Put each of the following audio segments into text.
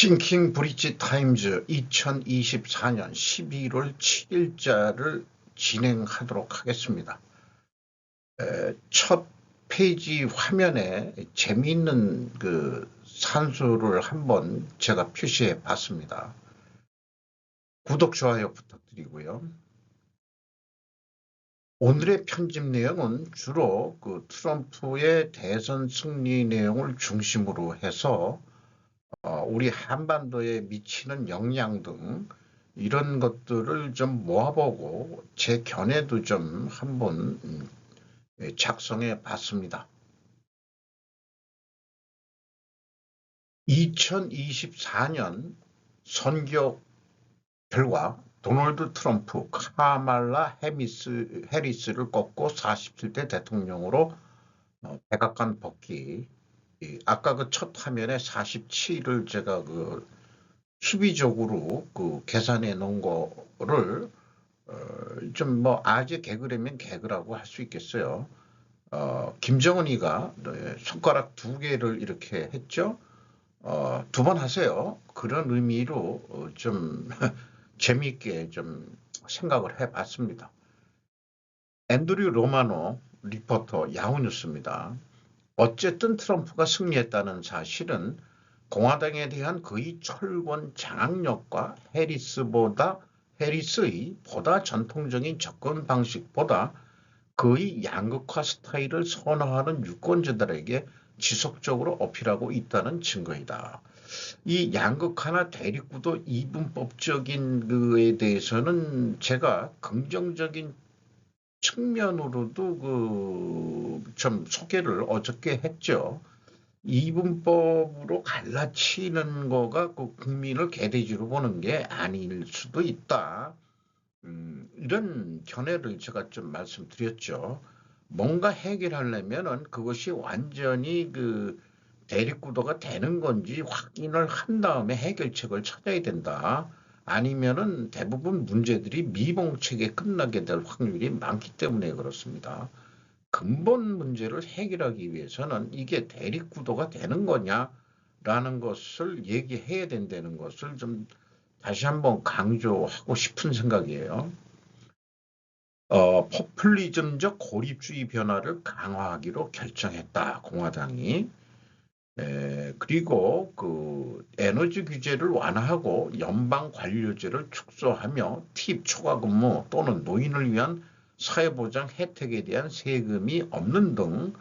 싱킹 브릿지 타임즈 2024년 11월 7일자를 진행하도록 하겠습니다. 첫 페이지 화면에 재미있는 그 산수를 한번 제가 표시해 봤습니다. 구독, 좋아요 부탁드리고요. 오늘의 편집 내용은 주로 그 트럼프의 대선 승리 내용을 중심으로 해서 우리 한반도에 미치는 영향 등 이런 것들을 좀 모아보고 제 견해도 좀 한번 작성해 봤습니다. 2024년 선거 결과 도널드 트럼프 카말라 해리스를 꺾고 47대 대통령으로 백악관 복귀. 아까 그 첫 화면에 47을 제가 그 수비적으로 그 계산해 놓은 거를 좀 뭐 아재 개그라면 개그라고 할 수 있겠어요. 김정은이가 손가락 2개를 이렇게 했죠. 2번 하세요. 그런 의미로 좀 재미있게 좀 생각을 해봤습니다. 앤드류 로마노 리포터 야후뉴스입니다. 어쨌든 트럼프가 승리했다는 사실은 공화당에 대한 그의 철권 장악력과 해리스의 보다 전통적인 접근 방식보다 그의 양극화 스타일을 선호하는 유권자들에게 지속적으로 어필하고 있다는 증거이다. 이 양극화나 대립구도 이분법적인 그에 대해서는 제가 긍정적인 측면으로도 좀 소개를 어저께 했죠. 이분법으로 갈라치는 거가 그 국민을 개돼지로 보는 게 아닐 수도 있다. 이런 견해를 제가 좀 말씀드렸죠. 뭔가 해결하려면은 그것이 완전히 그 대립구도가 되는 건지 확인을 한 다음에 해결책을 찾아야 된다. 아니면은 대부분 문제들이 미봉책에 끝나게 될 확률이 많기 때문에 그렇습니다. 근본 문제를 해결하기 위해서는 이게 대립구도가 되는 거냐라는 것을 얘기해야 된다는 것을 좀 다시 한번 강조하고 싶은 생각이에요. 포퓰리즘적 고립주의 변화를 강화하기로 결정했다, 공화당이. 그리고 그 에너지 규제를 완화하고 연방 관료제를 축소하며 팁 초과 근무 또는 노인을 위한 사회보장 혜택에 대한 세금이 없는 등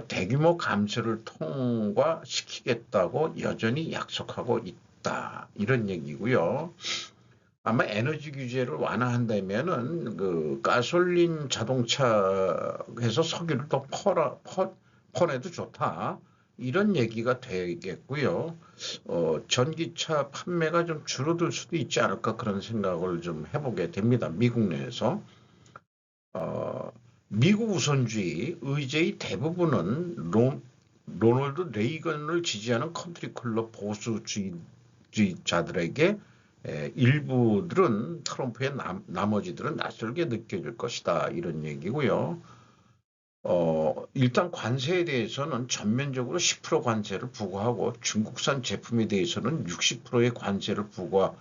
대규모 감세를 통과시키겠다고 여전히 약속하고 있다. 이런 얘기고요. 아마 에너지 규제를 완화한다면은 그 가솔린 자동차에서 석유를 더 퍼내도 좋다. 이런 얘기가 되겠고요. 전기차 판매가 좀 줄어들 수도 있지 않을까 그런 생각을 좀 해보게 됩니다. 미국 내에서. 미국 우선주의 의제의 대부분은 로널드 레이건을 지지하는 컨트리 클럽 보수주의자들에게 일부들은 트럼프의 나머지들은 낯설게 느껴질 것이다. 이런 얘기고요. 일단 관세에 대해서는 전면적으로 10% 관세를 부과하고 중국산 제품에 대해서는 60%의 관세를 부과할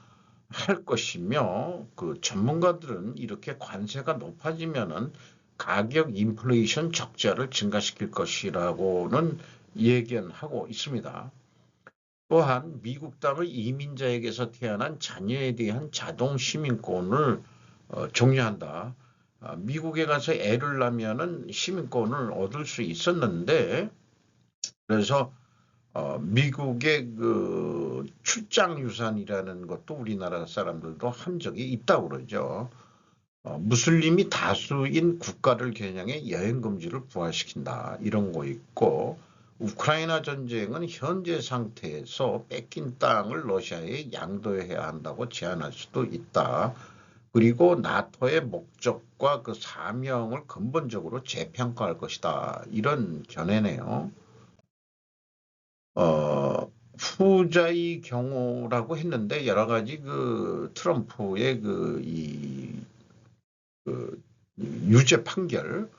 것이며 그 전문가들은 이렇게 관세가 높아지면은 가격 인플레이션 적자를 증가시킬 것이라고는 예견하고 있습니다. 또한 미국 땅의 이민자에게서 태어난 자녀에 대한 자동 시민권을 종료한다. 미국에 가서 애를 낳으면은 시민권을 얻을 수 있었는데, 그래서 미국의 그 출장 유산이라는 것도 우리나라 사람들도 한 적이 있다고 그러죠. 무슬림이 다수인 국가를 겨냥해 여행 금지를 부활시킨다. 이런 거 있고, 우크라이나 전쟁은 현재 상태에서 뺏긴 땅을 러시아에 양도해야 한다고 제안할 수도 있다. 그리고 나토의 목적과 그 사명을 근본적으로 재평가할 것이다. 이런 견해네요. 후자의 경우라고 했는데 여러 가지 그 트럼프의 그 유죄 판결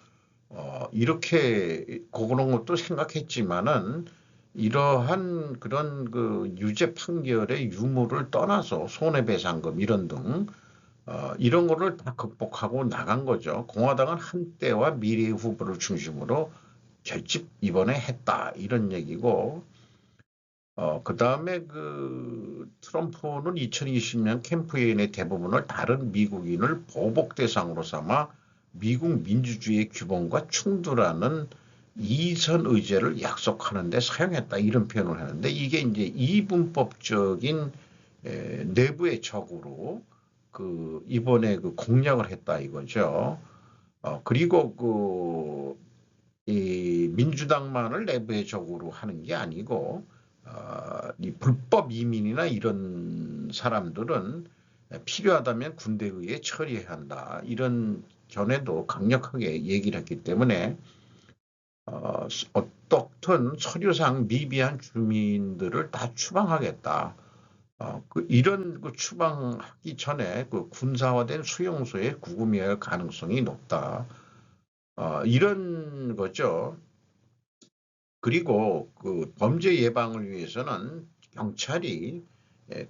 이렇게 그런 것도 생각했지만은 이러한 그런 그 유죄 판결의 유무를 떠나서 손해배상금 이런 등 이런 거를 다 극복하고 나간 거죠. 공화당은 한때와 미래의 후보를 중심으로 결집 이번에 했다 이런 얘기고 그 다음에 그 트럼프는 2020년 캠페인의 대부분을 다른 미국인을 보복 대상으로 삼아 미국 민주주의의 규범과 충돌하는 이선 의제를 약속하는 데 사용했다 이런 표현을 하는데 이게 이제 이분법적인 내부의 적으로 그 이번에 그 공략을 했다 이거죠. 그리고 그 이 민주당만을 내부의 적으로 하는 게 아니고 이 불법 이민이나 이런 사람들은 필요하다면 군대에 의해 처리해야 한다. 이런 견해도 강력하게 얘기를 했기 때문에 어떻든 서류상 미비한 주민들을 다 추방하겠다. 이런 그 추방하기 전에 그 군사화된 수용소에 구금해야 할 가능성이 높다. 이런 거죠. 그리고 그 범죄 예방을 위해서는 경찰이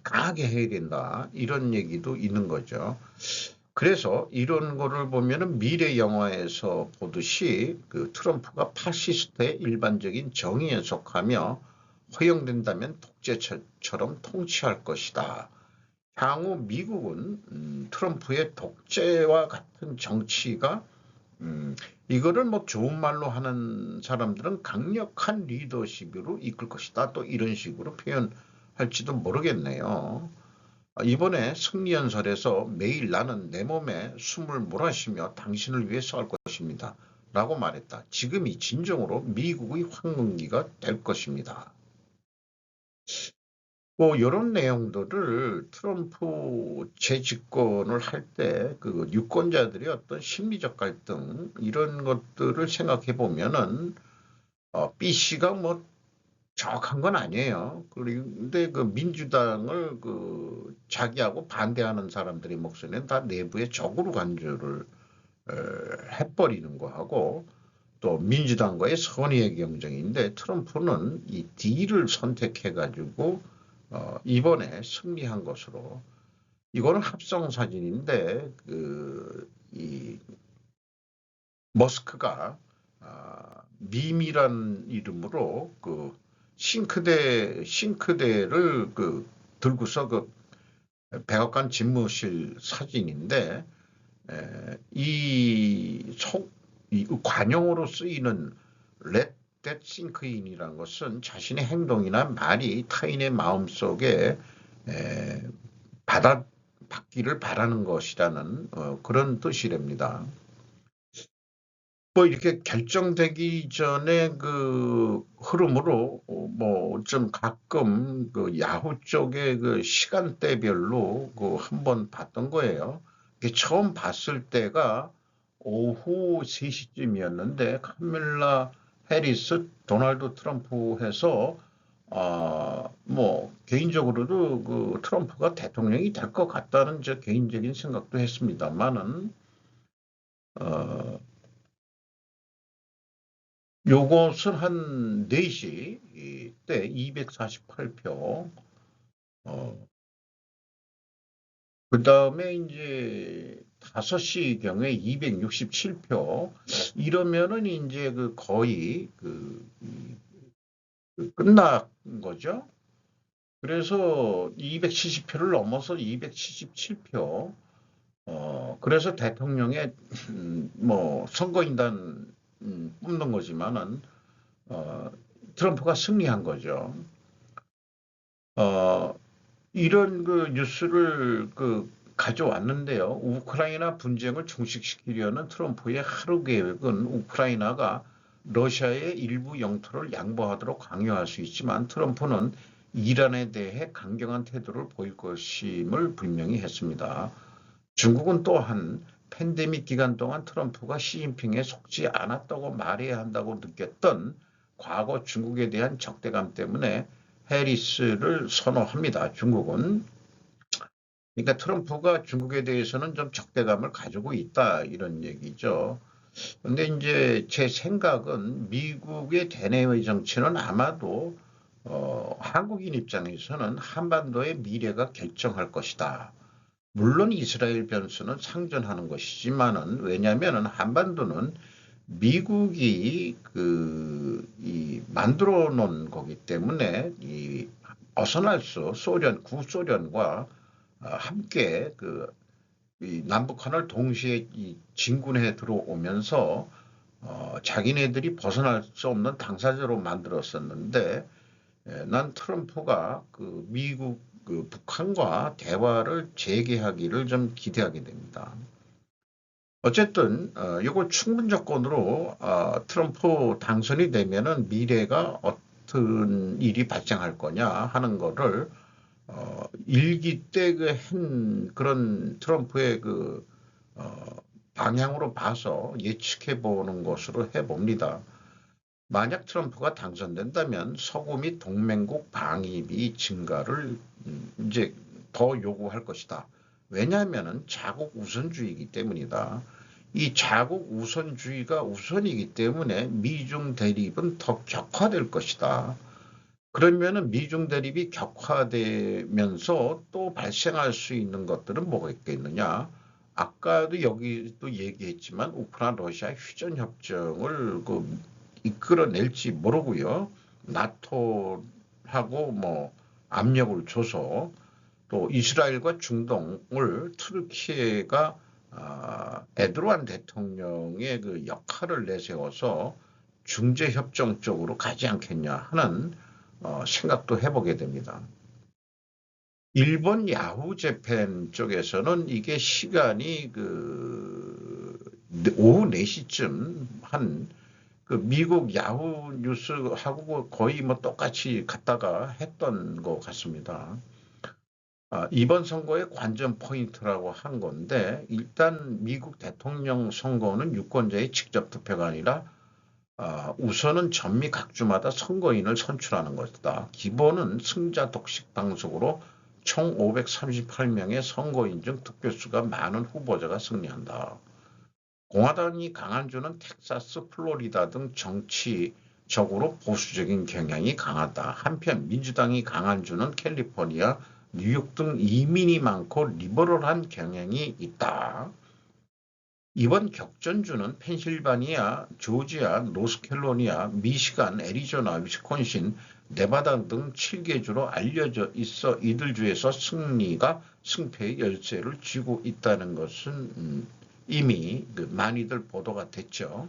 강하게 해야 된다. 이런 얘기도 있는 거죠. 그래서 이런 거를 보면은 미래 영화에서 보듯이 그 트럼프가 파시스트의 일반적인 정의에 속하며 허용된다면 독재처럼 통치할 것이다. 향후 미국은 트럼프의 독재와 같은 정치가 이거를 뭐 좋은 말로 하는 사람들은 강력한 리더십으로 이끌 것이다. 또 이런 식으로 표현할지도 모르겠네요. 이번에 승리연설에서 매일 나는 내 몸에 숨을 몰아쉬며 당신을 위해 싸울 것입니다. 라고 말했다. 지금이 진정으로 미국의 황금기가 될 것입니다. 뭐 이런 내용들을 트럼프 재집권을 할 때 그 유권자들의 어떤 심리적 갈등 이런 것들을 생각해 보면은 BC가 뭐 정확한 건 아니에요. 그런데 그 민주당을 그 자기하고 반대하는 사람들의 목소리는 다 내부의 적으로 간주를 해버리는 거하고 또 민주당과의 선의의 경쟁인데 트럼프는 이 D를 선택해가지고 이번에 승리한 것으로 이거는 합성 사진인데 이 머스크가 밈이란 이름으로 그 싱크대를 그 들고서 그 백악관 집무실 사진인데 이 관용어로 쓰이는 let that sink in이라는 것은 자신의 행동이나 말이 타인의 마음속에 받기를 바라는 것이라는 그런 뜻이랍니다. 뭐 이렇게 결정되기 전에 그 흐름으로 뭐 좀 가끔 그 야후 쪽에 그 시간대별로 그 한번 봤던 거예요. 처음 봤을 때가 오후 3시쯤이었는데 카밀라 해리스, 도널드 트럼프 해서 뭐 개인적으로도 그 트럼프가 대통령이 될 것 같다는 제 개인적인 생각도 했습니다만은 요것은 한 4시 때 248표, 그 다음에 이제 5시경에 267표, 이러면은 이제 그 거의 끝난 거죠. 그래서 270표를 넘어서 277표, 그래서 대통령의 뭐 선거인단 뽑는 거지만은 트럼프가 승리한 거죠. 이런 그 뉴스를 그 가져왔는데요. 우크라이나 분쟁을 종식시키려는 트럼프의 하루 계획은 우크라이나가 러시아의 일부 영토를 양보하도록 강요할 수 있지만 트럼프는 이란에 대해 강경한 태도를 보일 것임을 분명히 했습니다. 중국은 또한 팬데믹 기간 동안 트럼프가 시진핑에 속지 않았다고 말해야 한다고 느꼈던 과거 중국에 대한 적대감 때문에 해리스를 선호합니다. 중국은. 그러니까 트럼프가 중국에 대해서는 좀 적대감을 가지고 있다 이런 얘기죠. 근데 이제 제 생각은 미국의 대내외 정치는 아마도 한국인 입장에서는 한반도의 미래가 결정할 것이다. 물론 이스라엘 변수는 상존하는 것이지만은 왜냐하면은 한반도는 미국이 이 만들어 놓은 거기 때문에 이 벗어날 구소련과 함께 이 남북한을 동시에 이 진군해 들어오면서 자기네들이 벗어날 수 없는 당사자로 만들었었는데 난 트럼프가 미국 북한과 대화를 재개하기를 좀 기대하게 됩니다. 어쨌든 이걸 충분 조건으로 트럼프 당선이 되면은 미래가 어떤 일이 발생할 거냐 하는 거를 일기 때 그런 트럼프의 어, 방향으로 봐서 예측해 보는 것으로 해봅니다. 만약 트럼프가 당선된다면 서구 및 동맹국 방위비 증가를 이제 더 요구할 것이다. 왜냐하면 자국 우선주의이기 때문이다. 이 자국 우선주의가 우선이기 때문에 미중 대립은 더 격화될 것이다. 그러면은 미중 대립이 격화되면서 또 발생할 수 있는 것들은 뭐가 있겠느냐? 아까도 여기도 얘기했지만 우크라이나 러시아 휴전 협정을 이끌어낼지 모르고요. 나토하고 뭐 압력을 줘서 또 이스라엘과 중동을 투르키예가 에르도안 대통령의 그 역할을 내세워서 중재협정 쪽으로 가지 않겠냐 하는 생각도 해보게 됩니다. 일본 야후 재팬 쪽에서는 이게 시간이 오후 4시쯤 미국 야후 뉴스하고 거의 뭐 똑같이 갖다가 했던 것 같습니다. 이번 선거의 관전 포인트라고 한 건데 일단 미국 대통령 선거는 유권자의 직접 투표가 아니라 우선은 전미 각주마다 선거인을 선출하는 것이다. 기본은 승자 독식 방식으로 총 538명의 선거인 중 득표수가 많은 후보자가 승리한다. 공화당이 강한 주는 텍사스, 플로리다 등 정치적으로 보수적인 경향이 강하다. 한편 민주당이 강한 주는 캘리포니아, 뉴욕 등 이민이 많고 리버럴한 경향이 있다. 이번 격전주는 펜실바니아, 조지아, 노스캐롤라이나, 미시간, 애리조나, 위스콘신, 네바다 등 7개 주로 알려져 있어 이들 주에서 승패의 열쇠를 쥐고 있다는 것은 이미 많이들 보도가 됐죠.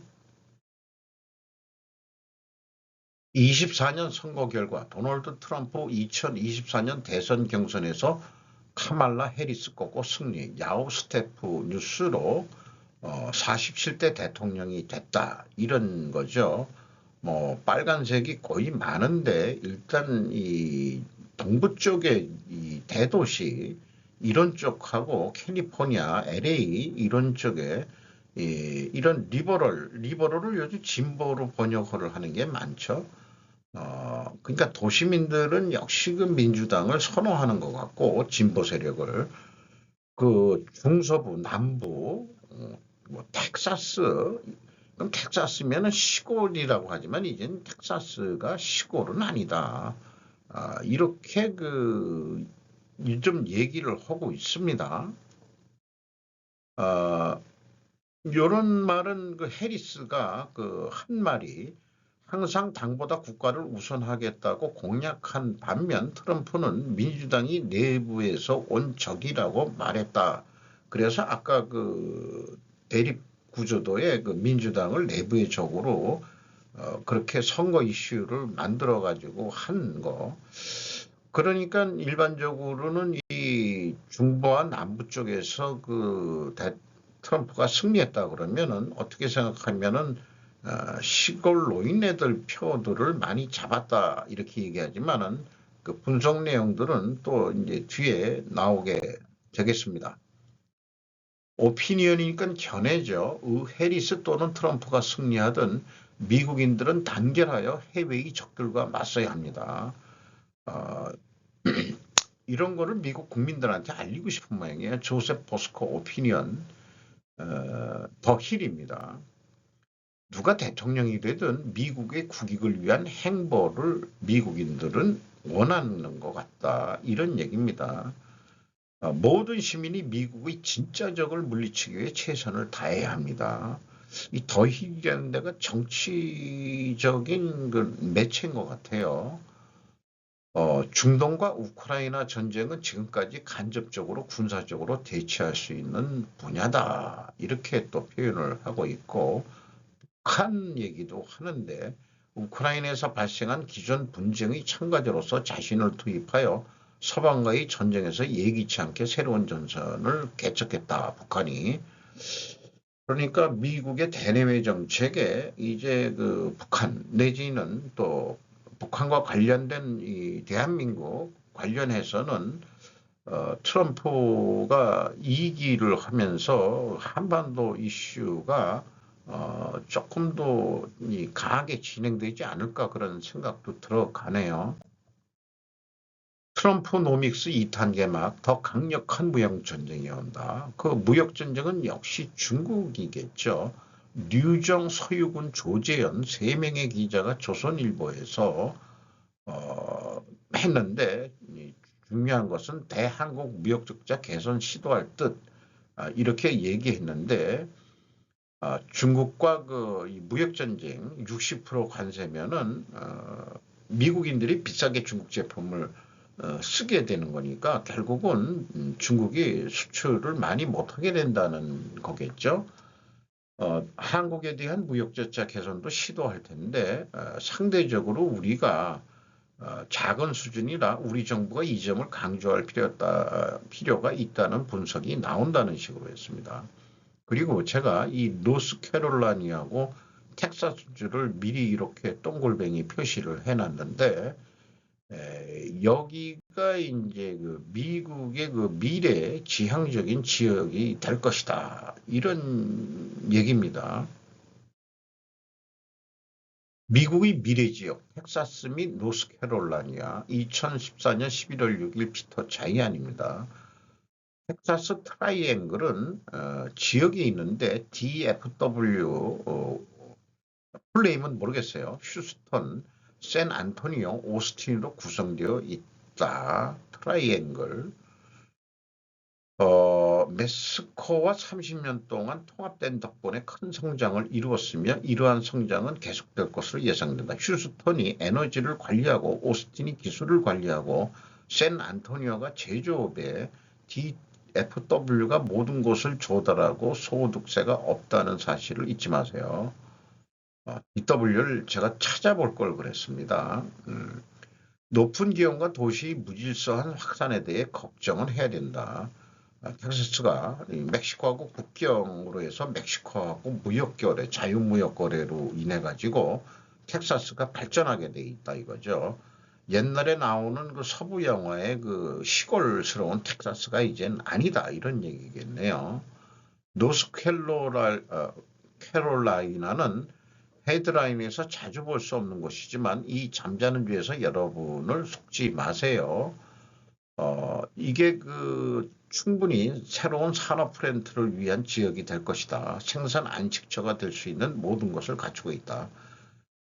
24년 선거 결과 도널드 트럼프 2024년 대선 경선에서 카말라 해리스 꺾고 승리, 야후 스태프 뉴스로 47대 대통령이 됐다 이런 거죠. 뭐 빨간색이 거의 많은데 일단 이 동부 쪽에 이 대도시 이런 쪽하고 캘리포니아, LA 이런 쪽에 이런 리버럴을 요즘 진보로 번역을 하는 게 많죠. 그러니까 도시민들은 역시 민주당을 선호하는 것 같고 진보 세력을 중서부, 남부, 뭐 텍사스, 그럼 텍사스면은 시골이라고 하지만 이젠 텍사스가 시골은 아니다. 이렇게 좀 얘기를 하고 있습니다. 요런 말은 해리스가 한 말이 항상 당보다 국가를 우선하겠다고 공약한 반면 트럼프는 민주당이 내부에서 온 적이라고 말했다. 그래서 아까 대립 구조도의 민주당을 내부의 적으로 그렇게 선거 이슈를 만들어 가지고 한 거. 그러니까 일반적으로는 이 중부와 남부 쪽에서 트럼프가 승리했다 그러면은 어떻게 생각하면은 시골 노인네들 표들을 많이 잡았다 이렇게 얘기하지만은 분석 내용들은 또 이제 뒤에 나오게 되겠습니다. 오피니언이니까 견해죠. 해리스 또는 트럼프가 승리하든 미국인들은 단결하여 해외의 적들과 맞서야 합니다. 어, 이런 거를 미국 국민들한테 알리고 싶은 모양이에요. 조셉 포스코 오피니언 더 힐입니다. 누가 대통령이 되든 미국의 국익을 위한 행보를 미국인들은 원하는 것 같다. 이런 얘기입니다. 모든 시민이 미국의 진짜 적을 물리치기 위해 최선을 다해야 합니다. 이 더히라는 데가 정치적인 그 매체인 것 같아요. 중동과 우크라이나 전쟁은 지금까지 간접적으로 군사적으로 대치할 수 있는 분야다. 이렇게 또 표현을 하고 있고, 북한 얘기도 하는데, 우크라이나에서 발생한 기존 분쟁의 참가자로서 자신을 투입하여 서방과의 전쟁에서 예기치 않게 새로운 전선을 개척했다. 북한이. 그러니까 미국의 대내외 정책에 이제 그 북한 내지는 또 북한과 관련된 이 대한민국 관련해서는 트럼프가 2기를 하면서 한반도 이슈가 조금 더 강하게 진행되지 않을까 그런 생각도 들어가네요. 트럼프 노믹스 2탄 개막 더 강력한 무역전쟁이 온다. 그 무역전쟁은 역시 중국이겠죠. 류정, 서유군, 조재현 3명의 기자가 조선일보에서 했는데 중요한 것은 대한국 무역적자 개선 시도할 듯 이렇게 얘기했는데 중국과 그 무역전쟁 60% 관세면은 미국인들이 비싸게 중국 제품을 쓰게 되는 거니까 결국은 중국이 수출을 많이 못하게 된다는 거겠죠. 한국에 대한 무역적자 개선도 시도할 텐데 상대적으로 우리가 작은 수준이라 우리 정부가 이 점을 강조할 필요가 있다는 분석이 나온다는 식으로 했습니다. 그리고 제가 이 노스캐롤라이나하고 텍사스주를 미리 이렇게 동글뱅이 표시를 해놨는데 여기가 이제 그 미국의 그 미래 지향적인 지역이 될 것이다. 이런 얘기입니다. 미국의 미래 지역, 텍사스 및 노스캐롤라이나 2014년 11월 6일 피터 자이안입니다. 텍사스 트라이앵글은 지역이 있는데 DFW 풀네임은 모르겠어요. 휴스턴, 샌안토니오, 오스틴으로 구성되어 있다. 트라이앵글. 멕시코와 30년 동안 통합된 덕분에 큰 성장을 이루었으며 이러한 성장은 계속될 것으로 예상된다. 휴스턴이 에너지를 관리하고 오스틴이 기술을 관리하고 샌안토니오가 제조업에 DFW가 모든 것을 조달하고 소득세가 없다는 사실을 잊지 마세요. DW를 제가 찾아볼 걸 그랬습니다. 높은 기온과 도시 무질서한 확산에 대해 걱정은 해야 된다. 텍사스가 멕시코하고 국경으로 해서 멕시코하고 무역거래, 자유무역거래로 인해 가지고 텍사스가 발전하게 돼 있다 이거죠. 옛날에 나오는 그 서부 영화의 그 시골스러운 텍사스가 이젠 아니다 이런 얘기겠네요. 캐롤라이나는 헤드라인에서 자주 볼 수 없는 곳이지만 이 잠자는 뒤에서 여러분을 속지 마세요. 이게 그 충분히 새로운 산업 프렌트를 위한 지역이 될 것이다. 생산 안식처가 될 수 있는 모든 것을 갖추고 있다.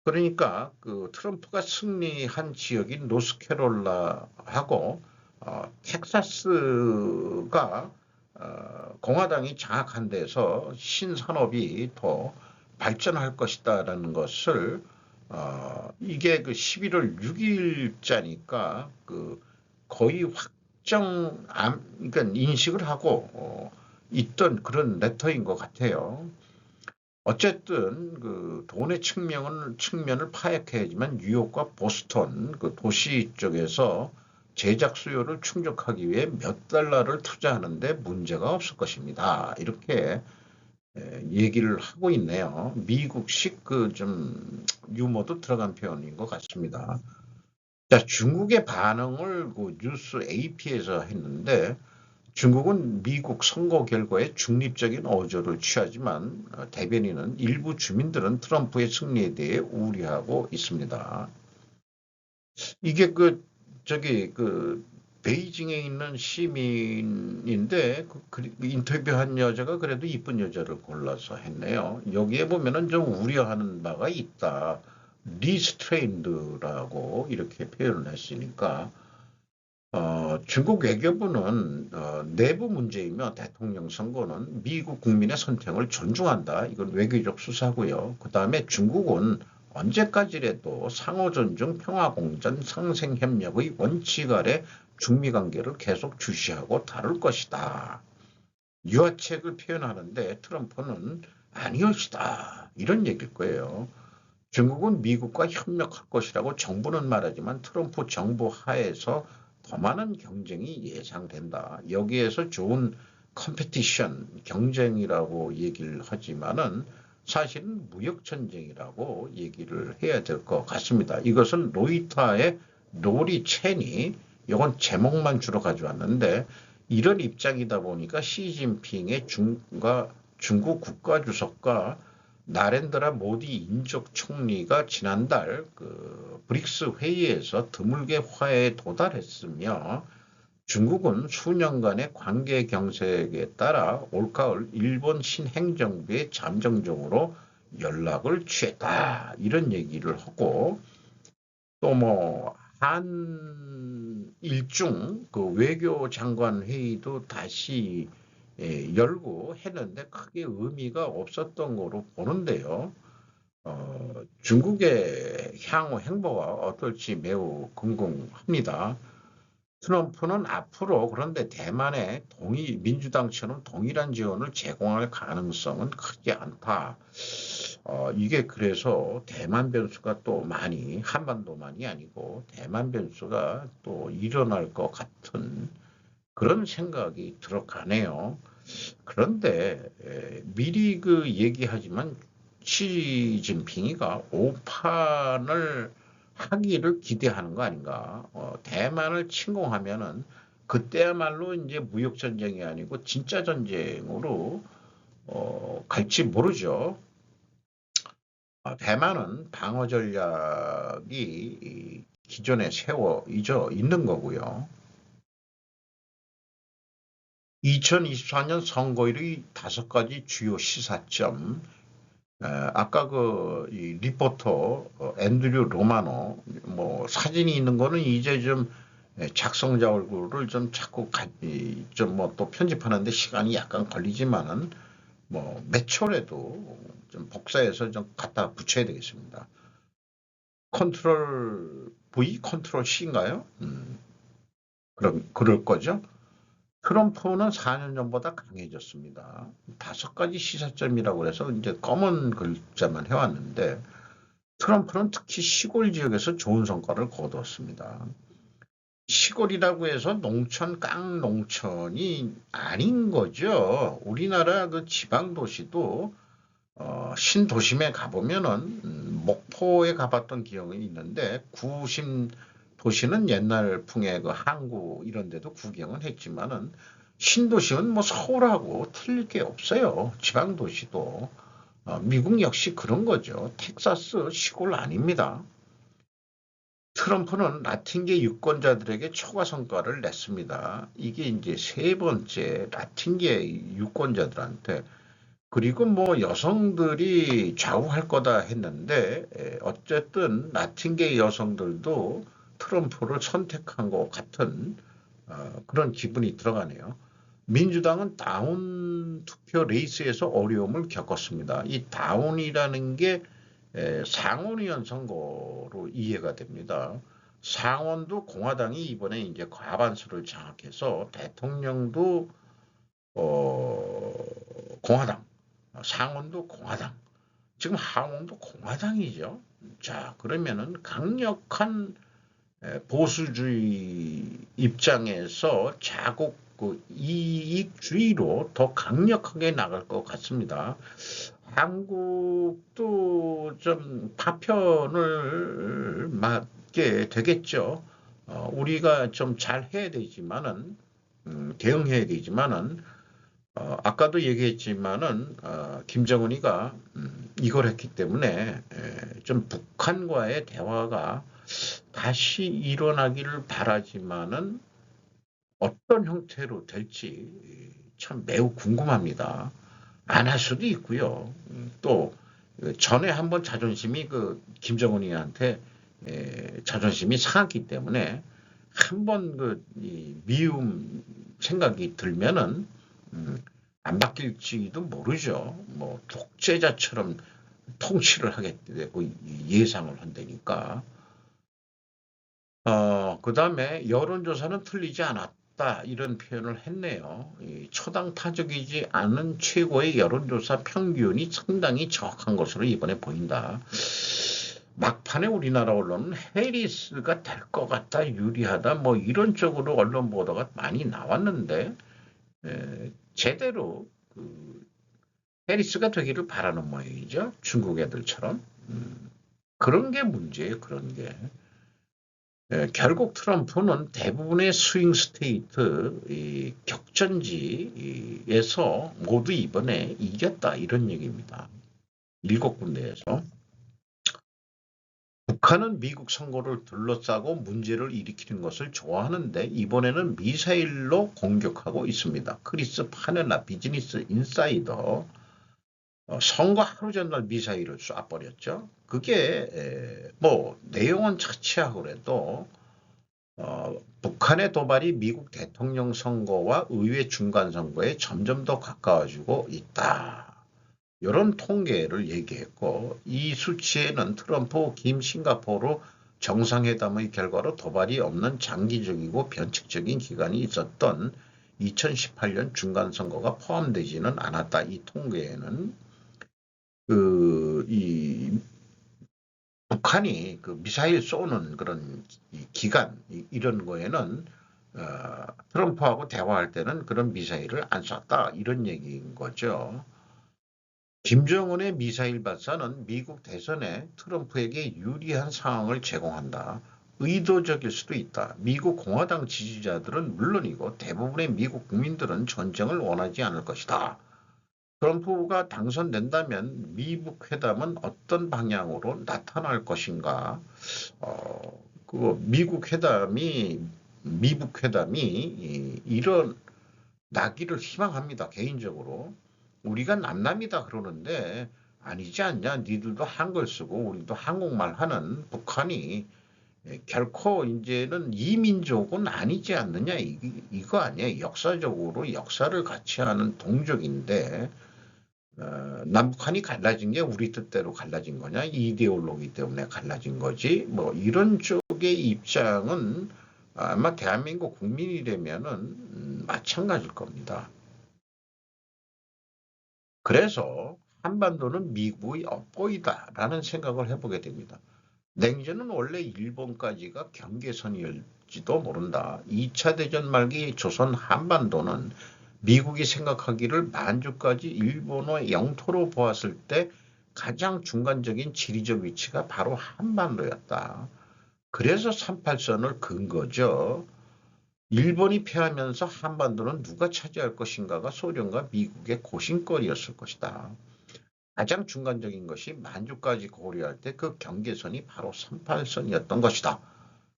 그러니까 그 트럼프가 승리한 지역인 노스캐롤라하고 텍사스가 공화당이 장악한 데서 신산업이 더 발전할 것이다라는 것을 이게 그 11월 6일자니까 그 거의 그러니까 인식을 하고 있던 그런 레터인 것 같아요. 어쨌든 그 돈의 측면을 파악해야지만 뉴욕과 보스턴 그 도시 쪽에서 제작 수요를 충족하기 위해 몇 달러를 투자하는데 문제가 없을 것입니다. 이렇게 얘기를 하고 있네요. 미국식 그 좀 유머도 들어간 표현인 것 같습니다. 자, 중국의 반응을 그 뉴스 AP에서 했는데 중국은 미국 선거 결과에 중립적인 어조를 취하지만 대변인은 일부 주민들은 트럼프의 승리에 대해 우려하고 있습니다. 이게 그 저기 그 베이징에 있는 시민인데 인터뷰한 여자가 그래도 이쁜 여자를 골라서 했네요. 여기에 보면은 좀 우려하는 바가 있다. 리스트레인드라고 이렇게 표현을 했으니까 중국 외교부는 내부 문제이며 대통령 선거는 미국 국민의 선택을 존중한다. 이건 외교적 수사고요. 그 다음에 중국은 언제까지라도 상호존중, 평화공존, 상생협력의 원칙 아래 중미관계를 계속 주시하고 다룰 것이다. 유화책을 표현하는데 트럼프는 아니올시다. 이런 얘기일 거예요. 중국은 미국과 협력할 것이라고 정부는 말하지만 트럼프 정부 하에서 더 많은 경쟁이 예상된다. 여기에서 좋은 컴페티션, 경쟁이라고 얘기를 하지만은 사실은 무역전쟁이라고 얘기를 해야 될 것 같습니다. 이것은 로이터의 로리 첸이 이건 제목만 주로 가져왔는데 이런 입장이다 보니까 시진핑의 중국 국가주석과 나렌드라 모디 인적 총리가 지난달 브릭스 회의에서 드물게 화해에 도달했으며 중국은 수년간의 관계 경색에 따라 올가을 일본 신행정부에 잠정적으로 연락을 취했다. 이런 얘기를 하고 또 뭐 한일중 외교장관 회의도 다시 열고 했는데 크게 의미가 없었던 거로 보는데요. 중국의 향후 행보가 어떨지 매우 궁금합니다. 트럼프는 앞으로 그런데 대만에 민주당처럼 동일한 지원을 제공할 가능성은 크지 않다. 이게 그래서 대만 변수가 또 한반도만이 아니고 대만 변수가 또 일어날 것 같은 그런 생각이 들어가네요. 그런데 미리 얘기하지만 시진핑이가 오판을 하기를 기대하는 거 아닌가. 대만을 침공하면은 그때야말로 이제 무역 전쟁이 아니고 진짜 전쟁으로 갈지 모르죠. 대만은 방어 전략이 기존에 있는 거고요. 2024년 선거일의 5가지 주요 시사점. 아까 이 리포터 앤드류 로마노 사진이 있는 거는 이제 좀 작성자 얼굴을 좀 자꾸 좀 또 편집하는데 시간이 약간 걸리지만은 몇 초라도 좀 복사해서 좀 갖다 붙여야 되겠습니다. 컨트롤 V, 컨트롤 C인가요? 그럴 거죠. 트럼프는 4년 전보다 강해졌습니다. 5가지 시사점이라고 해서 이제 검은 글자만 해왔는데 트럼프는 특히 시골 지역에서 좋은 성과를 거두었습니다. 시골이라고 해서 농촌, 깡농촌이 아닌 거죠. 우리나라 지방 도시도 신도심에 가보면은 목포에 가봤던 기억이 있는데 구심 도시는 옛날 풍의 항구 이런 데도 구경은 했지만은 신도시는 서울하고 틀릴 게 없어요. 지방 도시도. 미국 역시 그런 거죠. 텍사스 시골 아닙니다. 트럼프는 라틴계 유권자들에게 초과 성과를 냈습니다. 이게 이제 3번째 라틴계 유권자들한테 그리고 여성들이 좌우할 거다 했는데 어쨌든 라틴계 여성들도 트럼프를 선택한 것 같은 그런 기분이 들어가네요. 민주당은 다운 투표 레이스에서 어려움을 겪었습니다. 이 다운이라는 게 상원의원 선거로 이해가 됩니다. 상원도 공화당이 이번에 이제 과반수를 장악해서 대통령도 공화당, 상원도 공화당, 지금 하원도 공화당이죠. 자, 그러면은 강력한 보수주의 입장에서 자국 이익주의로 더 강력하게 나갈 것 같습니다. 한국도 좀 파편을 맞게 되겠죠. 우리가 좀 잘해야 되지만은 대응해야 되지만은 아까도 얘기했지만은 김정은이가 이걸 했기 때문에 좀 북한과의 대화가 다시 일어나기를 바라지만은 어떤 형태로 될지 참 매우 궁금합니다. 안 할 수도 있고요. 또 전에 한번 자존심이 김정은이한테 자존심이 상했기 때문에 한번 미움 생각이 들면은 안 바뀔지도 모르죠. 뭐 독재자처럼 통치를 하게 되고 예상을 한다니까. 그다음에 여론조사는 틀리지 않았다 이런 표현을 했네요. 초당 타적이지 않은 최고의 여론조사 평균이 상당히 정확한 것으로 이번에 보인다. 막판에 우리나라 언론은 해리스가 될 것 같다, 유리하다, 뭐 이런 쪽으로 언론 보도가 많이 나왔는데 제대로 해리스가 되기를 바라는 모양이죠. 중국 애들처럼. 그런 게 문제예요. 그런 게. 결국 트럼프는 대부분의 스윙 스테이트 격전지에서 모두 이번에 이겼다 이런 얘기입니다. 7군데에서. 북한은 미국 선거를 둘러싸고 문제를 일으키는 것을 좋아하는데 이번에는 미사일로 공격하고 있습니다. 크리스 파넬라 비즈니스 인사이더 선거 하루 전날 미사일을 쏴버렸죠. 그게 뭐 내용은 차치하고 그래도 북한의 도발이 미국 대통령 선거와 의회 중간 선거에 점점 더 가까워지고 있다. 이런 통계를 얘기했고 이 수치에는 트럼프, 김, 싱가포르 정상회담의 결과로 도발이 없는 장기적이고 변칙적인 기간이 있었던 2018년 중간선거가 포함되지는 않았다. 이 통계에는 이 북한이 미사일 쏘는 그런 기간 이런 거에는 트럼프하고 대화할 때는 그런 미사일을 안 쐈다 이런 얘기인 거죠. 김정은의 미사일 발사는 미국 대선에 트럼프에게 유리한 상황을 제공한다. 의도적일 수도 있다. 미국 공화당 지지자들은 물론이고 대부분의 미국 국민들은 전쟁을 원하지 않을 것이다. 트럼프가 당선된다면 미북 회담은 어떤 방향으로 나타날 것인가? 미북 회담이 일어나기를 희망합니다. 개인적으로. 우리가 남남이다 그러는데 아니지 않냐. 니들도 한글 쓰고 우리도 한국말 하는 북한이 결코 이제는 이민족은 아니지 않느냐. 이거 아니에요. 역사적으로 역사를 같이 하는 동족인데 남북한이 갈라진 게 우리 뜻대로 갈라진 거냐. 이데올로기 때문에 갈라진 거지. 뭐 이런 쪽의 입장은 아마 대한민국 국민이라면은 마찬가지일 겁니다. 그래서 한반도는 미국의 엇보이다라는 생각을 해보게 됩니다. 냉전은 원래 일본까지가 경계선이었지도 모른다. 2차 대전 말기 조선 한반도는 미국이 생각하기를 만주까지 일본의 영토로 보았을 때 가장 중간적인 지리적 위치가 바로 한반도였다. 그래서 38선을 그은 거죠. 일본이 패하면서 한반도는 누가 차지할 것인가가 소련과 미국의 고심거리였을 것이다. 가장 중간적인 것이 만주까지 고려할 때 그 경계선이 바로 38선이었던 것이다.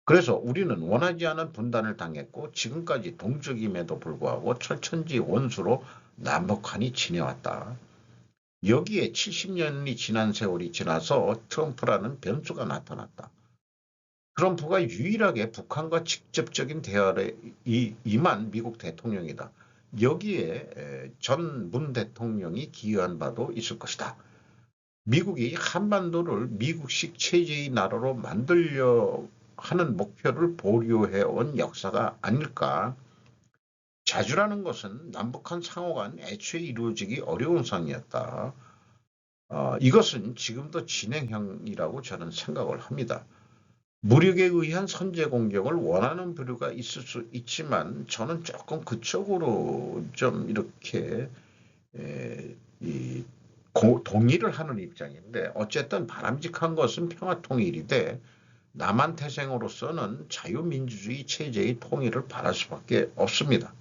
그래서 우리는 원하지 않은 분단을 당했고 지금까지 동족임에도 불구하고 철천지 원수로 남북한이 지내왔다. 여기에 70년이 지난 세월이 지나서 트럼프라는 변수가 나타났다. 트럼프가 유일하게 북한과 직접적인 대화를 임한 미국 대통령이다. 여기에 전 문 대통령이 기여한 바도 있을 것이다. 미국이 한반도를 미국식 체제의 나라로 만들려 하는 목표를 보류해온 역사가 아닐까. 자주라는 것은 남북한 상호간 애초에 이루어지기 어려운 상이었다. 이것은 지금도 진행형이라고 저는 생각을 합니다. 무력에 의한 선제 공격을 원하는 부류가 있을 수 있지만 저는 조금 그쪽으로 좀 이렇게 동의를 하는 입장인데 어쨌든 바람직한 것은 평화통일이되 남한 태생으로서는 자유민주주의 체제의 통일을 바랄 수밖에 없습니다.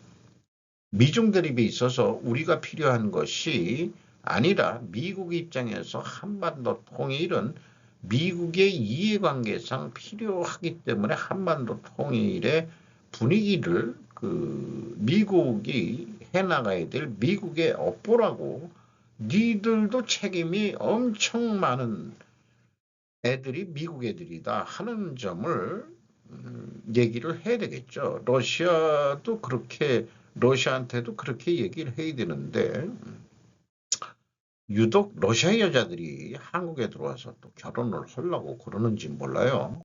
미중 대립에 있어서 우리가 필요한 것이 아니라 미국 입장에서 한반도 통일은 미국의 이해관계상 필요하기 때문에 한반도 통일의 분위기를 미국이 해나가야 될 미국의 업보라고, 니들도 책임이 엄청 많은 애들이 미국 애들이다 하는 점을 얘기를 해야 되겠죠. 러시아한테도 그렇게 얘기를 해야 되는데, 유독 러시아 여자들이 한국에 들어와서 또 결혼을 하려고 그러는지 몰라요.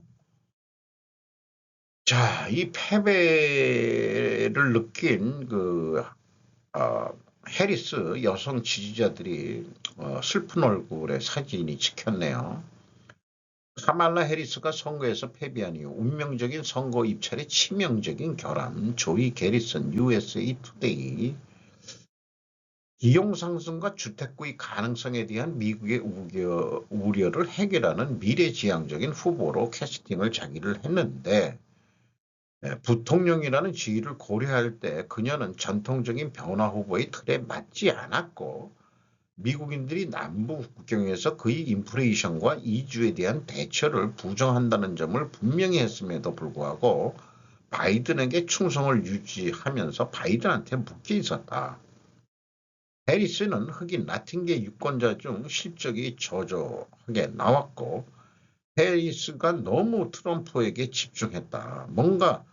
자, 이 패배를 느낀 해리스 여성 지지자들이 슬픈 얼굴에 사진이 찍혔네요. 카말라 해리스가 선거에서 패배한 이후 운명적인 선거 입찰에 치명적인 결함. 조이 게리슨 USA 투데이. 비용 상승과 주택 구입 가능성에 대한 미국의 우려를 해결하는 미래지향적인 후보로 캐스팅을 자기를 했는데, 부통령이라는 지위를 고려할 때 그녀는 전통적인 변화 후보의 틀에 맞지 않았고, 미국인들이 남부 국경에서 그의 인플레이션과 이주에 대한 대처를 부정한다는 점을 분명히 했음에도 불구하고 바이든에게 충성을 유지하면서 바이든한테 묶여 있었다. 해리스는 흑인 라틴계 유권자 중 실적이 저조하게 나왔고, 해리스가 너무 트럼프에게 집중했다. 뭔가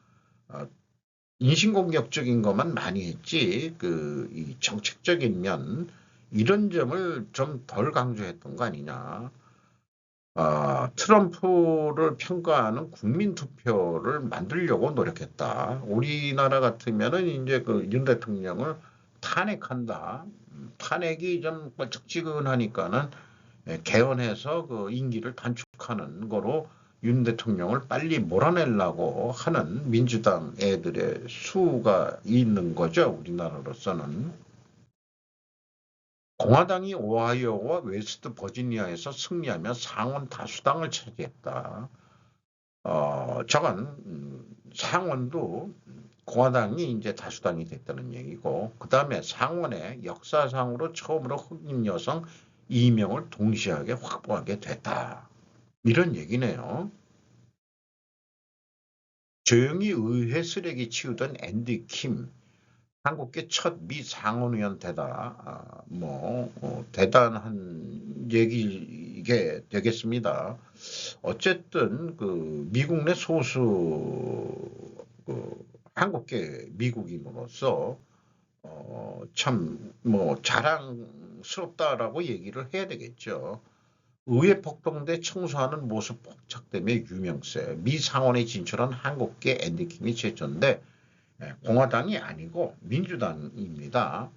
인신공격적인 것만 많이 했지, 이 정책적인 면, 이런 점을 좀 덜 강조했던 거 아니냐. 트럼프를 평가하는 국민 투표를 만들려고 노력했다. 우리나라 같으면은 이제 윤 대통령을 탄핵한다. 탄핵이 좀 뻘쩍지근하니까는 개헌해서 임기를 단축하는 거로 윤 대통령을 빨리 몰아내려고 하는 민주당 애들의 수가 있는 거죠. 우리나라로서는. 공화당이 오하이오와 웨스트 버지니아에서 승리하며 상원 다수당을 차지했다. 저건 상원도 공화당이 이제 다수당이 됐다는 얘기고, 그 다음에 상원에 역사상으로 처음으로 흑인 여성 2명을 동시하게 확보하게 됐다. 이런 얘기네요. 조용히 의회 쓰레기 치우던 앤디 킴, 한국계 첫 미 상원의원 되다. 대단한 얘기게 되겠습니다. 어쨌든 미국 내 소수 한국계 미국인으로서 참 자랑스럽다라고 얘기를 해야 되겠죠. 의회 폭동대 청소하는 모습 포착됨의 유명세. 미 상원에 진출한 한국계 앤디 킴이 최초인데, 공화당이 아니고 민주당입니다.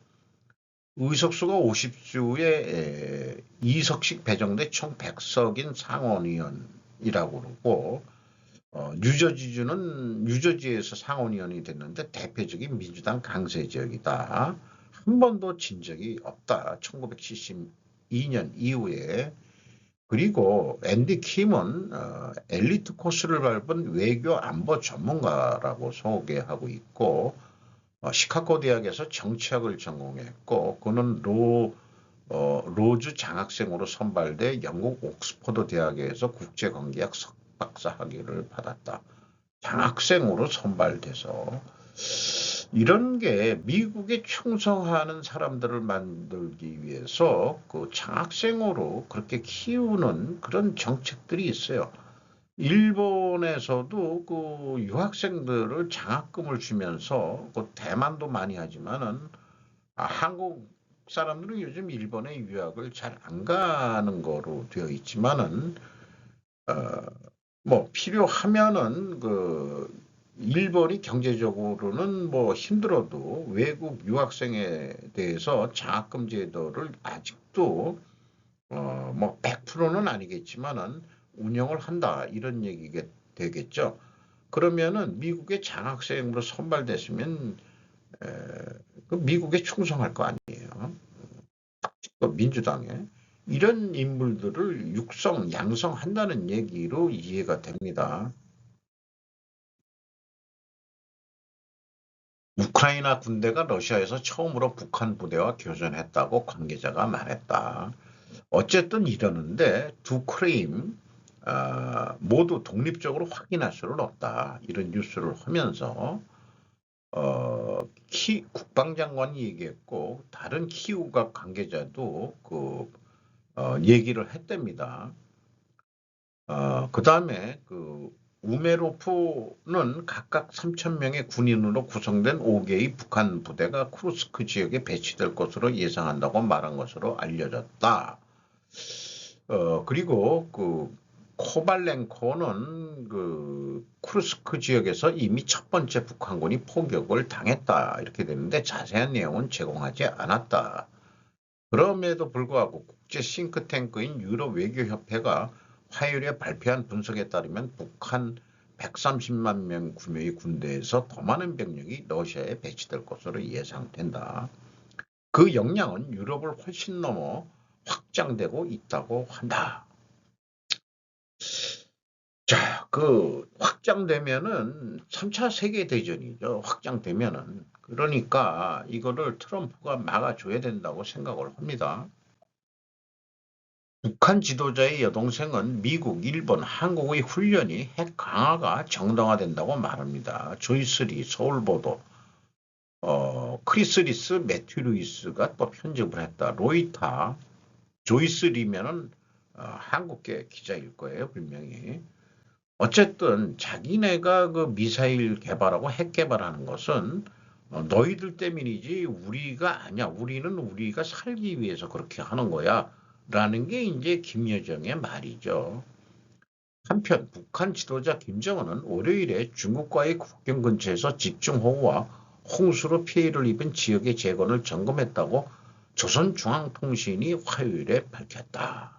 의석수가 50주에 2석씩 배정돼 총 100석인 상원의원이라고 그러고, 뉴저지에서 상원의원이 됐는데 대표적인 민주당 강세 지역이다. 한 번도 진 적이 없다. 1972년 이후에. 그리고 앤디 킴은 엘리트 코스를 밟은 외교 안보 전문가라고 소개하고 있고, 시카고 대학에서 정치학을 전공했고, 그는 로즈 장학생으로 선발돼 영국 옥스퍼드 대학에서 국제관계학 석박사 학위를 받았다. 장학생으로 선발돼서 이런 게 미국에 충성하는 사람들을 만들기 위해서 장학생으로 그렇게 키우는 그런 정책들이 있어요. 일본에서도 유학생들을 장학금을 주면서 대만도 많이 하지만은 한국 사람들은 요즘 일본에 유학을 잘 안 가는 거로 되어 있지만은 필요하면은 일본이 경제적으로는 힘들어도 외국 유학생에 대해서 장학금 제도를 아직도 100%는 아니겠지만은 운영을 한다, 이런 얘기가 되겠죠. 그러면은 미국의 장학생으로 선발됐으면 미국에 충성할 거 아니에요. 민주당에 이런 인물들을 양성한다는 얘기로 이해가 됩니다. 우크라이나 군대가 러시아에서 처음으로 북한 부대와 교전했다고 관계자가 말했다. 어쨌든 이러는데 두 크레임 모두 독립적으로 확인할 수는 없다. 이런 뉴스를 하면서 국방장관이 얘기했고 다른 키우각 관계자도 얘기를 했답니다. 그 다음에 우메로프는 각각 3,000명의 군인으로 구성된 5개의 북한 부대가 쿠르스크 지역에 배치될 것으로 예상한다고 말한 것으로 알려졌다. 그리고 코발렌코는 쿠르스크 지역에서 이미 첫 번째 북한군이 포격을 당했다. 이렇게 되는데 자세한 내용은 제공하지 않았다. 그럼에도 불구하고 국제 싱크탱크인 유럽 외교협회가 화요일에 발표한 분석에 따르면 북한 130만 명 규모의 군대에서 더 많은 병력이 러시아에 배치될 것으로 예상된다. 그 역량은 유럽을 훨씬 넘어 확장되고 있다고 한다. 자, 확장되면은 3차 세계대전이죠. 확장되면은. 그러니까 이거를 트럼프가 막아줘야 된다고 생각을 합니다. 북한 지도자의 여동생은 미국, 일본, 한국의 훈련이 핵 강화가 정당화된다고 말합니다. 조이스리 서울보도, 크리스리스 매튜 루이스가 또 편집을 했다. 로이타, 조이스리면은 한국계 기자일 거예요, 분명히. 어쨌든 자기네가 미사일 개발하고 핵 개발하는 것은 너희들 때문이지 우리가 아니야. 우리가 살기 위해서 그렇게 하는 거야. 라는 게 이제 김여정의 말이죠. 한편 북한 지도자 김정은은 월요일에 중국과의 국경 근처에서 집중호우와 홍수로 피해를 입은 지역의 재건을 점검했다고 조선중앙통신이 화요일에 밝혔다.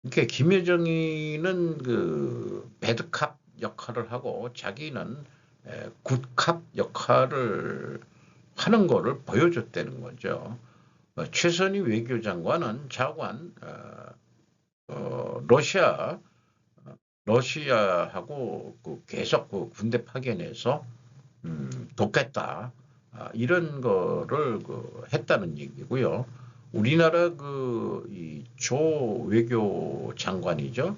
이렇게 김여정이는 배드캅 역할을 하고 자기는 굿캅 역할을 하는 거를 보여줬다는 거죠. 최선희 외교장관은 자관 러시아하고 계속 계속 파견해서 돕겠다. 이런 거를 했다는 얘기고요. 우리나라 조 외교 장관이죠.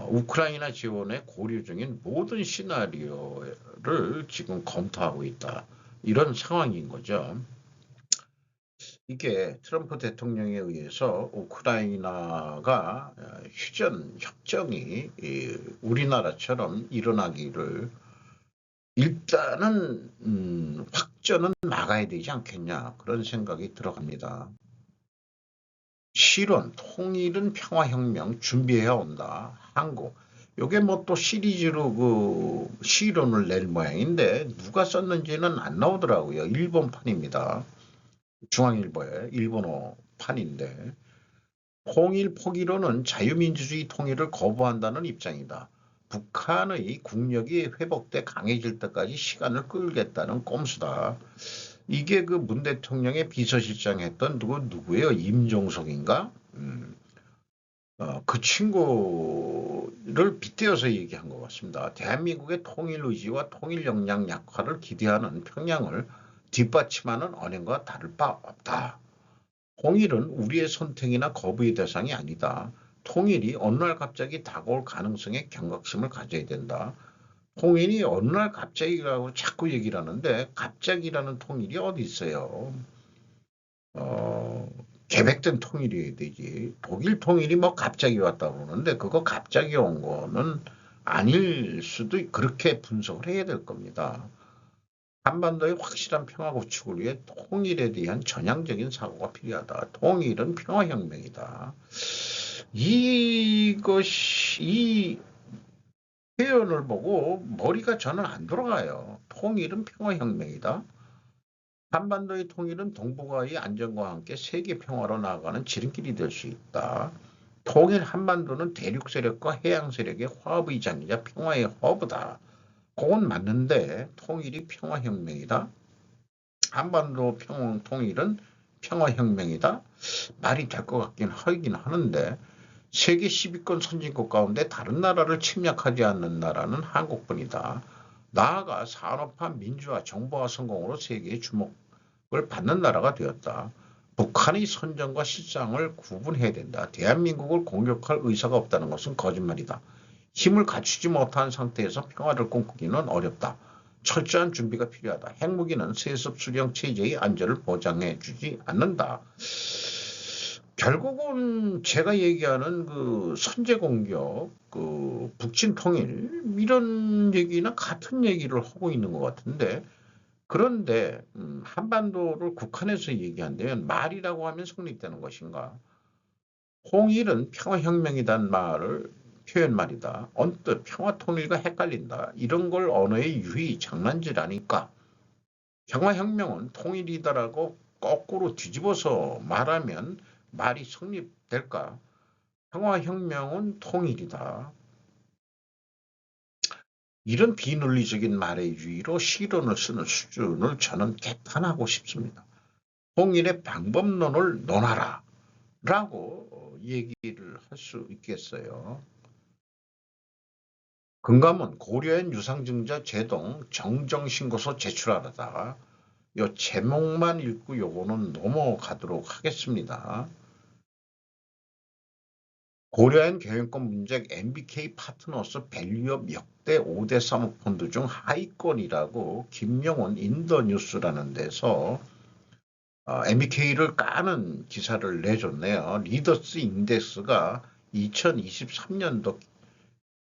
우크라이나 지원에 고려 중인 모든 시나리오를 지금 검토하고 있다. 이런 상황인 거죠. 이게 트럼프 대통령에 의해서 우크라이나가 휴전 협정이 우리나라처럼 일어나기를 일단은 확전은 막아야 되지 않겠냐 그런 생각이 들어갑니다. 실현, 통일은 평화혁명 준비해야 온다. 한국. 요게 뭐 또 시리즈로 실현을 낼 모양인데 누가 썼는지는 안 나오더라고요. 일본판입니다. 중앙일보의 일본어 판인데 통일 포기로는 자유민주주의 통일을 거부한다는 입장이다. 북한의 국력이 회복돼 강해질 때까지 시간을 끌겠다는 꼼수다. 이게 문 대통령의 비서실장 했던 누구예요? 임종석인가? 그 친구를 빗대어서 얘기한 것 같습니다. 대한민국의 통일 의지와 통일 역량 약화를 기대하는 평양을 뒷받침하는 언행과 다를 바 없다. 통일은 우리의 선택이나 거부의 대상이 아니다. 통일이 어느 날 갑자기 다가올 가능성에 경각심을 가져야 된다. 통일이 어느 날 갑자기라고 자꾸 얘기를 하는데 갑자기라는 통일이 어디 있어요. 계획된 통일이어야 되지. 독일 통일이 뭐 갑자기 왔다고 그러는데 그거 갑자기 온 거는 아닐 수도 그렇게 분석을 해야 될 겁니다. 한반도의 확실한 평화 구축을 위해 통일에 대한 전향적인 사고가 필요하다. 통일은 평화혁명이다. 이 표현을 보고 머리가 저는 안 돌아가요. 통일은 평화혁명이다. 한반도의 통일은 동북아의 안정과 함께 세계 평화로 나아가는 지름길이 될 수 있다. 통일 한반도는 대륙 세력과 해양 세력의 화합의 장이자 평화의 허브다. 그건 맞는데 통일이 평화혁명이다. 한반도 통일은 평화혁명이다. 말이 될 것 하긴 하는데 세계 10위권 선진국 가운데 다른 나라를 침략하지 않는 나라는 한국뿐이다. 나아가 산업화, 민주화, 정보화 성공으로 세계의 주목을 받는 나라가 되었다. 북한의 선전과 실상을 구분해야 된다. 대한민국을 공격할 의사가 없다는 것은 거짓말이다. 힘을 갖추지 못한 상태에서 평화를 꿈꾸기는 어렵다. 철저한 준비가 필요하다. 핵무기는 세습 수령 체제의 안전을 보장해 주지 않는다. 결국은 제가 얘기하는 그 선제 공격, 그 북진 통일 이런 얘기나 같은 얘기를 하고 있는 것 같은데, 그런데 한반도를 국한해서 얘기한다면 말이라고 하면 성립되는 것인가? 홍일은 평화혁명이란 말을 표현 말이다. 언뜻 평화통일과 헷갈린다. 이런 걸 언어의 유희 장난질하니까 평화혁명은 통일이다라고 거꾸로 뒤집어서 말하면 말이 성립될까? 평화혁명은 통일이다. 이런 비논리적인 말의 유의로 실언을 쓰는 수준을 저는 개탄하고 싶습니다. 통일의 방법론을 논하라 라고 얘기를 할 수 있겠어요. 금감원 고려인 유상증자 제동 정정신고서 제출하다가 요 제목만 읽고 요거는 넘어가도록 하겠습니다. 고려인 경영권 문제 MBK 파트너스 밸류업 역대 5대 사모펀드 중 하위권이라고 김영원 인더뉴스라는 데서 MBK를 까는 기사를 내줬네요. 리더스 인덱스가 2023년도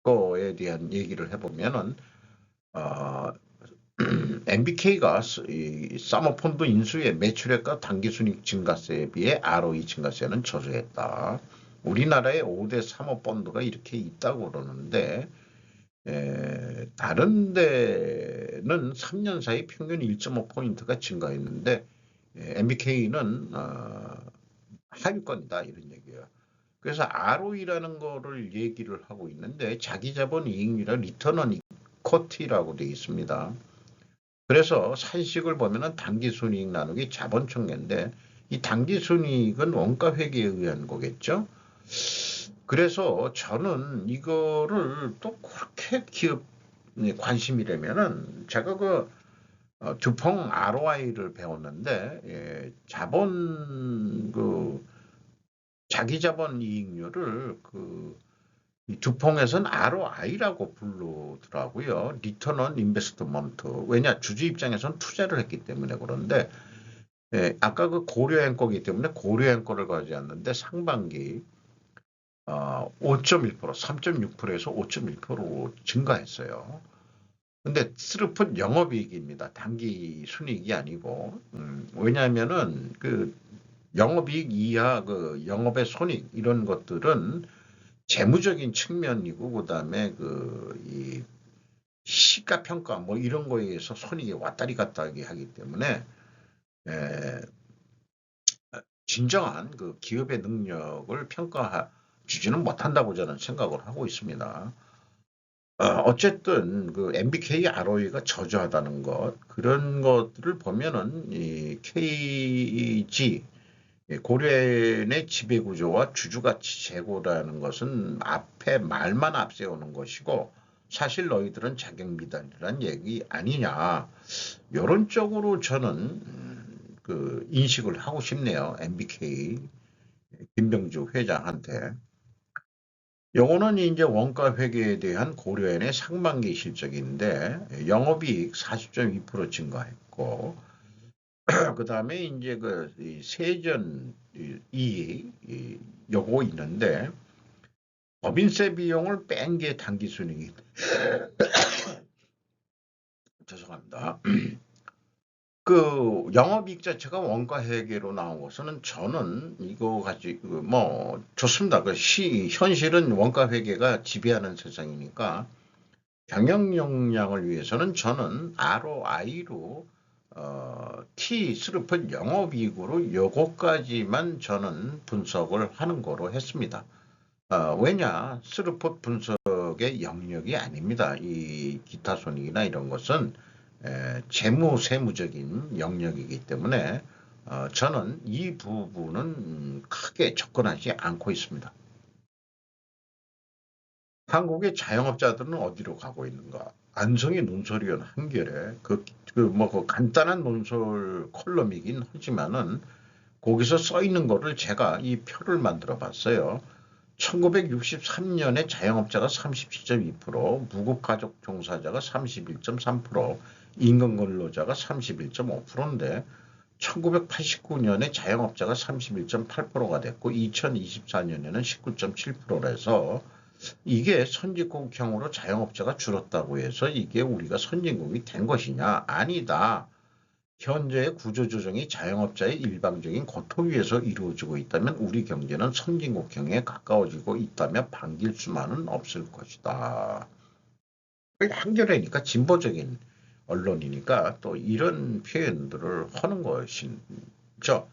거에 대한 얘기를 해보면은 MBK가 사모펀드 인수의 매출액과 당기순이익 증가세에 비해 ROE 증가세는 저조했다. 우리나라의 5대 사모펀드가 이렇게 있다고 그러는데 다른 데는 3년 사이 평균 1.5포인트가 증가했는데 MBK는 하위권이다 이런 얘기예요. 그래서 ROE라는 거를 얘기를 하고 있는데 자기자본 이익률이라 리턴 온 이쿼티라고 되어 있습니다. 그래서 산식을 보면은 당기순이익 나누기 자본총계인데 이 당기순이익은 원가회계에 의한 거겠죠. 그래서 저는 이거를 또 그렇게 기업 관심이라면은 제가 그 듀퐁 ROI를 배웠는데 자본 자기 자본 이익률을 이 듀퐁에서는 ROI라고 부르더라고요. 리턴 온 인베스트먼트. 왜냐 주주 입장에서는 투자를 했기 때문에 그런데 아까 그 고려앵커이기 때문에 고려앵커를 가지 않는데 상반기 5.1%, 3.6%에서 5.1% 증가했어요. 근데 슬픈 영업이익입니다. 단기 순이익이 아니고 왜냐하면은 그 영업이익 이하 그 영업의 손익 이런 것들은 재무적인 측면이고 그다음에 이 시가평가 뭐 이런 거에 의해서 손익이 왔다리 갔다리 하기 때문에 진정한 그 기업의 능력을 평가주지는 못한다고 저는 생각을 하고 있습니다. 어쨌든 그 MBK ROE가 저조하다는 것 그런 것들을 보면은 이 KG 고려인의 지배구조와 주주가치 제고라는 것은 앞에 말만 앞세우는 것이고 사실 너희들은 자격미달이란 얘기 아니냐 이런 쪽으로 저는 그 인식을 하고 싶네요. MBK 김병주 회장한테. 요거는 이제 원가 회계에 대한 고려인의 상반기 실적인데 영업이익 40.2% 증가했고 그 다음에 이제 세전 이익 요거 있는데 법인세 비용을 뺀 게 당기순이익이 죄송합니다. 그 영업이익 자체가 원가 회계로 나온 것은 저는 이거 가지고 뭐 좋습니다. 현실은 원가 회계가 지배하는 세상이니까 경영 역량을 위해서는 저는 ROI로 T 스루펫 영업이익으로 요거까지만 저는 분석을 하는 거로 했습니다. 왜냐 스루펫 분석의 영역이 아닙니다. 이 기타 손익이나 이런 것은 재무 세무적인 영역이기 때문에 저는 이 부분은 크게 접근하지 않고 있습니다. 한국의 자영업자들은 어디로 가고 있는가? 안성의 논설위원 한결에 그 간단한 논설 컬럼이긴 하지만은 거기서 써 있는 거를 제가 이 표를 만들어 봤어요. 1963년에 자영업자가 37.2%, 무급가족 종사자가 31.3%, 임금근로자가 31.5%인데 1989년에 자영업자가 31.8%가 됐고 2024년에는 19.7%라서 이게 선진국형으로 자영업자가 줄었다고 해서 이게 우리가 선진국이 된 것이냐? 아니다. 현재의 구조조정이 자영업자의 일방적인 고통 위에서 이루어지고 있다면 우리 경제는 선진국형에 가까워지고 있다며 반길 수만은 없을 것이다. 한겨레니까 진보적인 언론이니까 또 이런 표현들을 하는 것이죠.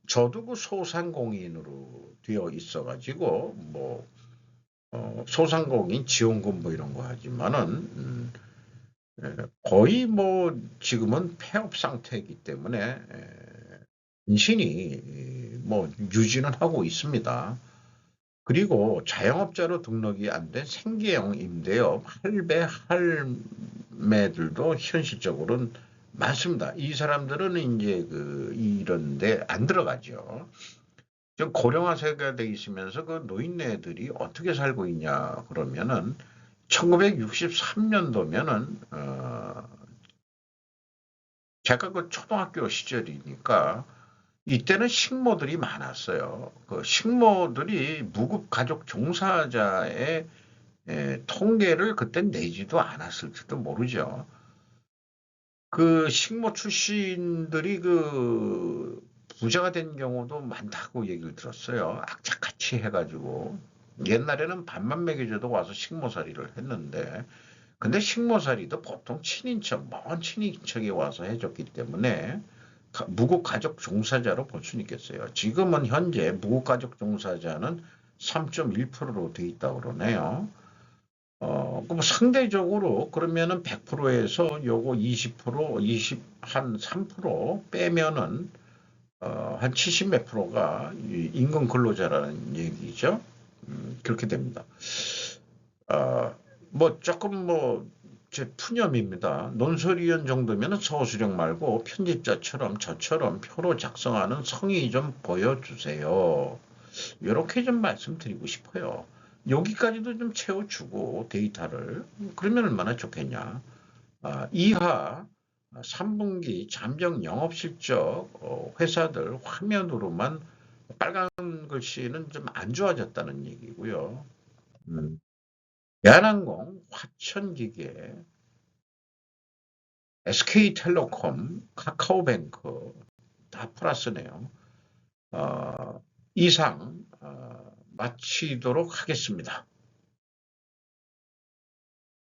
저도 그 소상공인으로 되어 있어가지고 뭐 소상공인 지원금 뭐 이런 거 하지만은 거의 뭐 지금은 폐업 상태이기 때문에 인신이 뭐 유지는 하고 있습니다. 그리고 자영업자로 등록이 안 된 생계형 임대업 할배 할매들도 현실적으로는 많습니다. 이 사람들은 이제 이런데 안 들어가죠. 좀 고령화 세대가 있으면서 그 노인네들이 어떻게 살고 있냐 그러면은 1963년도면은 제가 그 초등학교 시절이니까 이때는 식모들이 많았어요. 그 식모들이 무급 가족 종사자의 통계를 그땐 내지도 않았을지도 모르죠. 그 식모 출신들이 그 부자가 된 경우도 많다고 얘기를 들었어요. 악착같이 해가지고 옛날에는 밥만 먹여줘도 와서 식모살이를 했는데 근데 식모살이도 보통 친인척, 먼 친인척이 와서 해줬기 때문에 무국가족 종사자로 볼 수는 있겠어요. 지금은 현재 무국가족 종사자는 3.1%로 돼 있다고 그러네요. 그럼 상대적으로 그러면은 100%에서 요거 20%, 3% 빼면은 한 70 몇 프로가 임금 근로자라는 얘기죠. 그렇게 됩니다. 뭐 조금 뭐 제 푸념입니다. 논설위원 정도면 서술형 말고 편집자처럼 저처럼 표로 작성하는 성의 좀 보여주세요. 이렇게 좀 말씀드리고 싶어요. 여기까지도 좀 채워주고 데이터를 그러면 얼마나 좋겠냐. 이하 3분기 잠정 영업실적 회사들 화면으로만 빨간 글씨는 좀 안 좋아졌다는 얘기고요. 대한항공, 화천기계, SK텔레콤, 카카오뱅크 다 플러스네요. 이상 마치도록 하겠습니다.